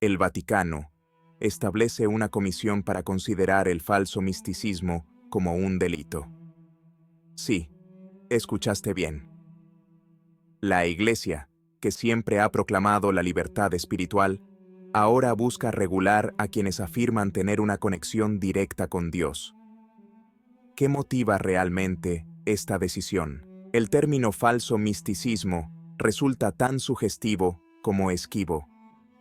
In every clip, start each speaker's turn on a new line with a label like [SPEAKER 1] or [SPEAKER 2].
[SPEAKER 1] el Vaticano establece una comisión para considerar el falso misticismo como un delito. Sí, escuchaste bien. La Iglesia, que siempre ha proclamado la libertad espiritual, ahora busca regular a quienes afirman tener una conexión directa con Dios. ¿Qué motiva realmente esta decisión? El término falso misticismo resulta tan sugestivo como esquivo.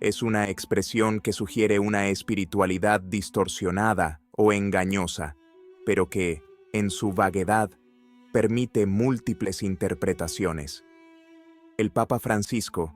[SPEAKER 1] Es una expresión que sugiere una espiritualidad distorsionada o engañosa, pero que, en su vaguedad, permite múltiples interpretaciones. El Papa Francisco,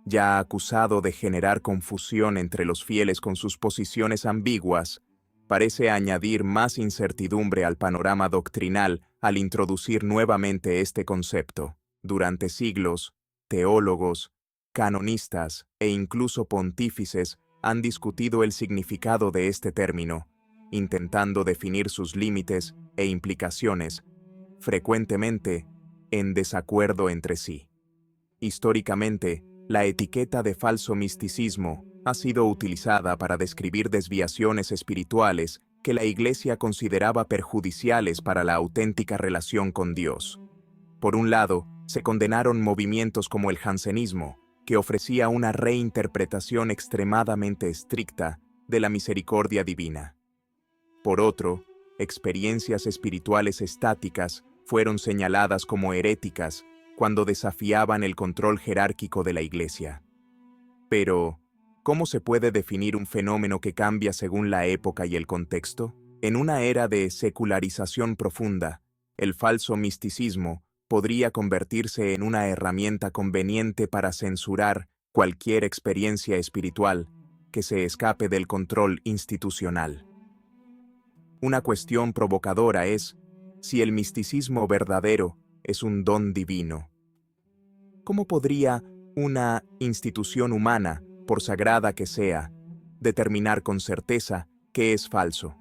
[SPEAKER 1] ya acusado de generar confusión entre los fieles con sus posiciones ambiguas, parece añadir más incertidumbre al panorama doctrinal al introducir nuevamente este concepto. Durante siglos, teólogos, canonistas e incluso pontífices han discutido el significado de este término, intentando definir sus límites e implicaciones, frecuentemente en desacuerdo entre sí. Históricamente, la etiqueta de falso misticismo ha sido utilizada para describir desviaciones espirituales que la Iglesia consideraba perjudiciales para la auténtica relación con Dios. Por un lado, se condenaron movimientos como el jansenismo, que ofrecía una reinterpretación extremadamente estricta de la misericordia divina. Por otro, experiencias espirituales estáticas fueron señaladas como heréticas cuando desafiaban el control jerárquico de la Iglesia. Pero, ¿cómo se puede definir un fenómeno que cambia según la época y el contexto? En una era de secularización profunda, el falso misticismo podría convertirse en una herramienta conveniente para censurar cualquier experiencia espiritual que se escape del control institucional. Una cuestión provocadora es si el misticismo verdadero es un don divino. ¿Cómo podría una institución humana, por sagrada que sea, determinar con certeza qué es falso?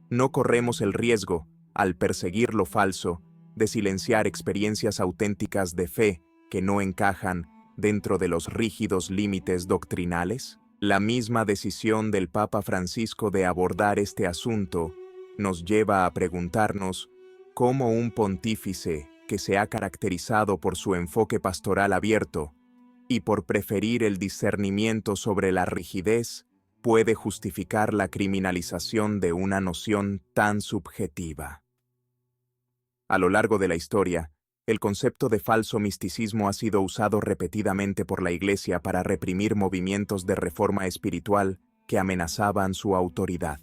[SPEAKER 1] No corremos el riesgo, al perseguir lo falso, de silenciar experiencias auténticas de fe que no encajan dentro de los rígidos límites doctrinales? La misma decisión del Papa Francisco de abordar este asunto nos lleva a preguntarnos cómo un pontífice que se ha caracterizado por su enfoque pastoral abierto y por preferir el discernimiento sobre la rigidez puede justificar la criminalización de una noción tan subjetiva. A lo largo de la historia, el concepto de falso misticismo ha sido usado repetidamente por la Iglesia para reprimir movimientos de reforma espiritual que amenazaban su autoridad.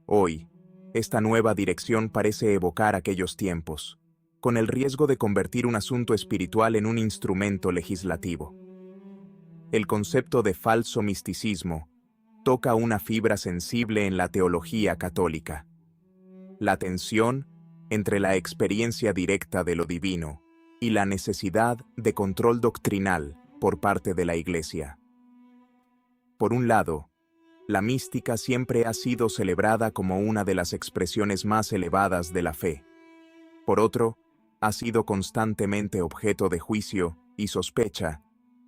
[SPEAKER 1] Hoy, esta nueva dirección parece evocar aquellos tiempos, con el riesgo de convertir un asunto espiritual en un instrumento legislativo. El concepto de falso misticismo toca una fibra sensible en la teología católica: la tensión entre la experiencia directa de lo divino y la necesidad de control doctrinal por parte de la Iglesia. Por un lado, la mística siempre ha sido celebrada como una de las expresiones más elevadas de la fe. Por otro, ha sido constantemente objeto de juicio y sospecha,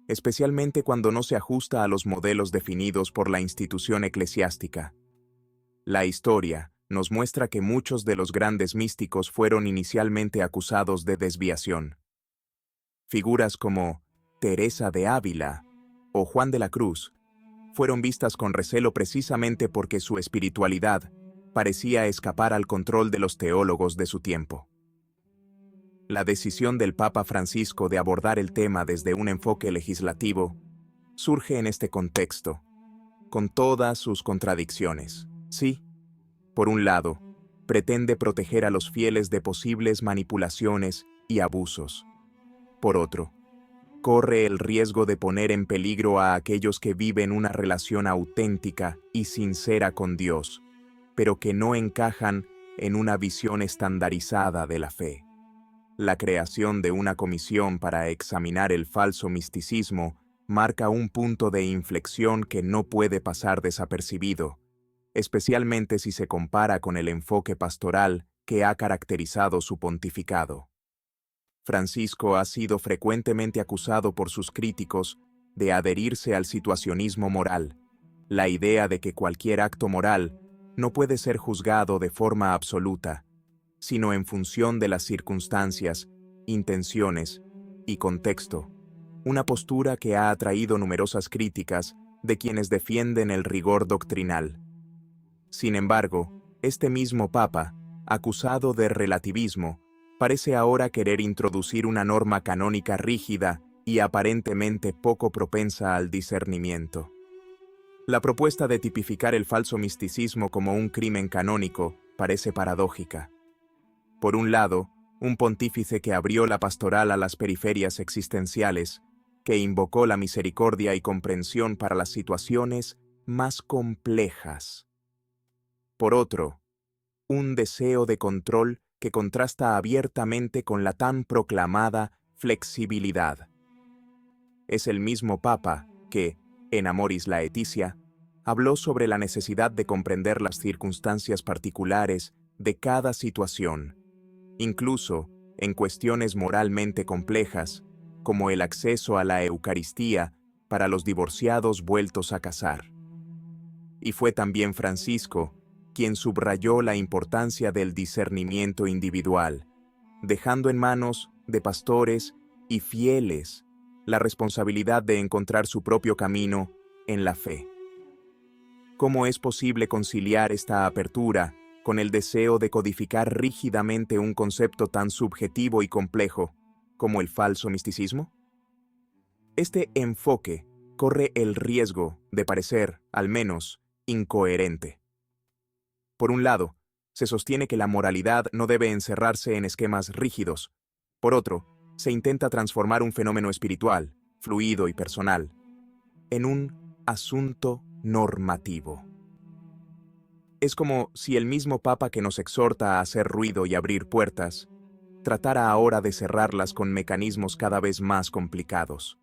[SPEAKER 1] especialmente cuando no se ajusta a los modelos definidos por la institución eclesiástica. La historia nos muestra que muchos de los grandes místicos fueron inicialmente acusados de desviación. Figuras como Teresa de Ávila o Juan de la Cruz fueron vistas con recelo precisamente porque su espiritualidad parecía escapar al control de los teólogos de su tiempo. La decisión del Papa Francisco de abordar el tema desde un enfoque legislativo surge en este contexto, con todas sus contradicciones. Sí, por un lado, pretende proteger a los fieles de posibles manipulaciones y abusos. Por otro, corre el riesgo de poner en peligro a aquellos que viven una relación auténtica y sincera con Dios, pero que no encajan en una visión estandarizada de la fe. La creación de una comisión para examinar el falso misticismo marca un punto de inflexión que no puede pasar desapercibido, especialmente si se compara con el enfoque pastoral que ha caracterizado su pontificado. Francisco ha sido frecuentemente acusado por sus críticos de adherirse al situacionismo moral, la idea de que cualquier acto moral no puede ser juzgado de forma absoluta, sino en función de las circunstancias, intenciones y contexto, una postura que ha atraído numerosas críticas de quienes defienden el rigor doctrinal. Sin embargo, este mismo Papa, acusado de relativismo, parece ahora querer introducir una norma canónica rígida y aparentemente poco propensa al discernimiento. La propuesta de tipificar el falso misticismo como un crimen canónico parece paradójica. Por un lado, un pontífice que abrió la pastoral a las periferias existenciales, que invocó la misericordia y comprensión para las situaciones más complejas. Por otro, un deseo de control que contrasta abiertamente con la tan proclamada flexibilidad. Es el mismo Papa que, en Amoris Laetitia, habló sobre la necesidad de comprender las circunstancias particulares de cada situación, incluso en cuestiones moralmente complejas, como el acceso a la Eucaristía para los divorciados vueltos a casar. Y fue también Francisco quien subrayó la importancia del discernimiento individual, dejando en manos de pastores y fieles la responsabilidad de encontrar su propio camino en la fe. ¿Cómo es posible conciliar esta apertura con el deseo de codificar rígidamente un concepto tan subjetivo y complejo como el falso misticismo? Este enfoque corre el riesgo de parecer, al menos, incoherente. Por un lado, se sostiene que la moralidad no debe encerrarse en esquemas rígidos. Por otro, se intenta transformar un fenómeno espiritual, fluido y personal, en un asunto normativo. Es como si el mismo Papa que nos exhorta a hacer ruido y abrir puertas, tratara ahora de cerrarlas con mecanismos cada vez más complicados.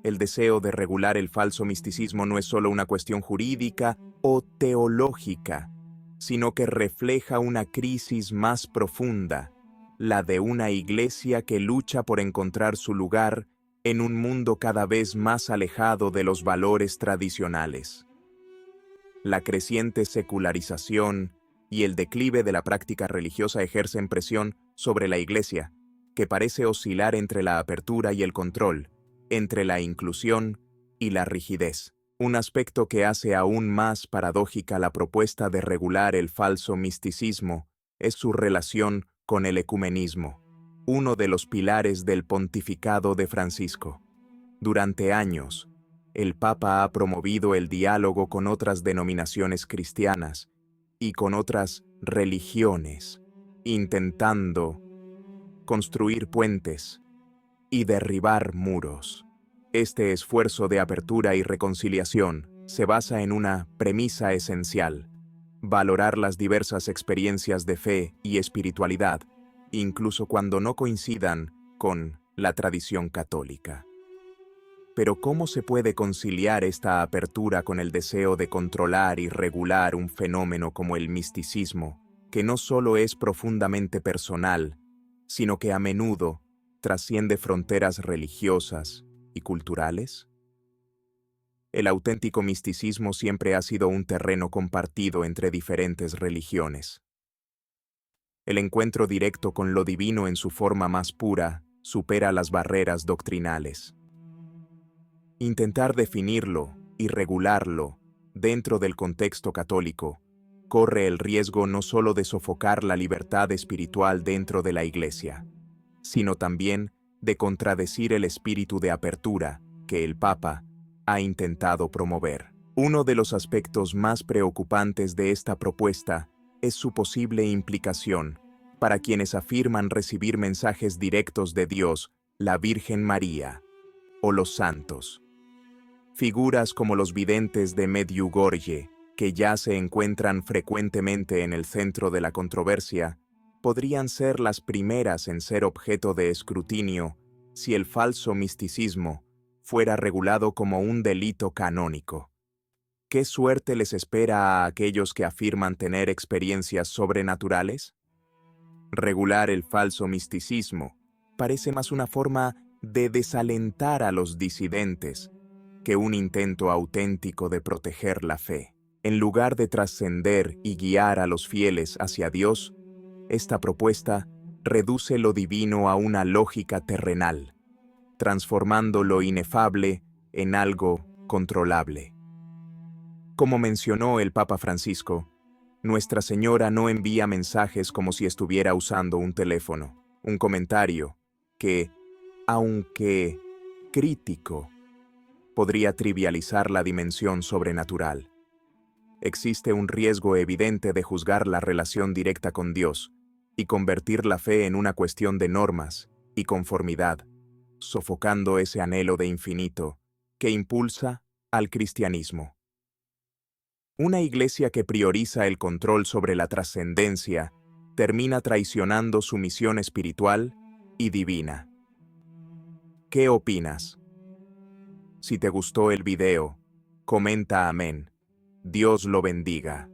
[SPEAKER 1] El deseo de regular el falso misticismo no es solo una cuestión jurídica o teológica, sino que refleja una crisis más profunda, la de una iglesia que lucha por encontrar su lugar en un mundo cada vez más alejado de los valores tradicionales. La creciente secularización y el declive de la práctica religiosa ejercen presión sobre la iglesia, que parece oscilar entre la apertura y el control, entre la inclusión y la rigidez, un aspecto que hace aún más paradójica la propuesta de regular el falso misticismo es su relación con el ecumenismo, uno de los pilares del pontificado de Francisco. Durante años, el Papa ha promovido el diálogo con otras denominaciones cristianas y con otras religiones, intentando construir puentes y derribar muros. Este esfuerzo de apertura y reconciliación se basa en una premisa esencial: valorar las diversas experiencias de fe y espiritualidad, incluso cuando no coincidan con la tradición católica. Pero ¿cómo se puede conciliar esta apertura con el deseo de controlar y regular un fenómeno como el misticismo, que no solo es profundamente personal, sino que a menudo trasciende fronteras religiosas y culturales? El auténtico misticismo siempre ha sido un terreno compartido entre diferentes religiones. El encuentro directo con lo divino en su forma más pura supera las barreras doctrinales. Intentar definirlo y regularlo dentro del contexto católico corre el riesgo no solo de sofocar la libertad espiritual dentro de la Iglesia, sino también de contradecir el espíritu de apertura que el Papa ha intentado promover. Uno de los aspectos más preocupantes de esta propuesta es su posible implicación para quienes afirman recibir mensajes directos de Dios, la Virgen María o los santos. Figuras como los videntes de Medjugorje, que ya se encuentran frecuentemente en el centro de la controversia, podrían ser las primeras en ser objeto de escrutinio si el falso misticismo fuera regulado como un delito canónico. ¿Qué suerte les espera a aquellos que afirman tener experiencias sobrenaturales? Regular el falso misticismo parece más una forma de desalentar a los disidentes que un intento auténtico de proteger la fe. En lugar de trascender y guiar a los fieles hacia Dios, esta propuesta reduce lo divino a una lógica terrenal, transformando lo inefable en algo controlable. Como mencionó el Papa Francisco, Nuestra Señora no envía mensajes como si estuviera usando un teléfono, un comentario que, aunque crítico, podría trivializar la dimensión sobrenatural. Existe un riesgo evidente de juzgar la relación directa con Dios y convertir la fe en una cuestión de normas y conformidad, sofocando ese anhelo de infinito que impulsa al cristianismo. Una iglesia que prioriza el control sobre la trascendencia termina traicionando su misión espiritual y divina. ¿Qué opinas? Si te gustó el video, comenta amén. Dios lo bendiga.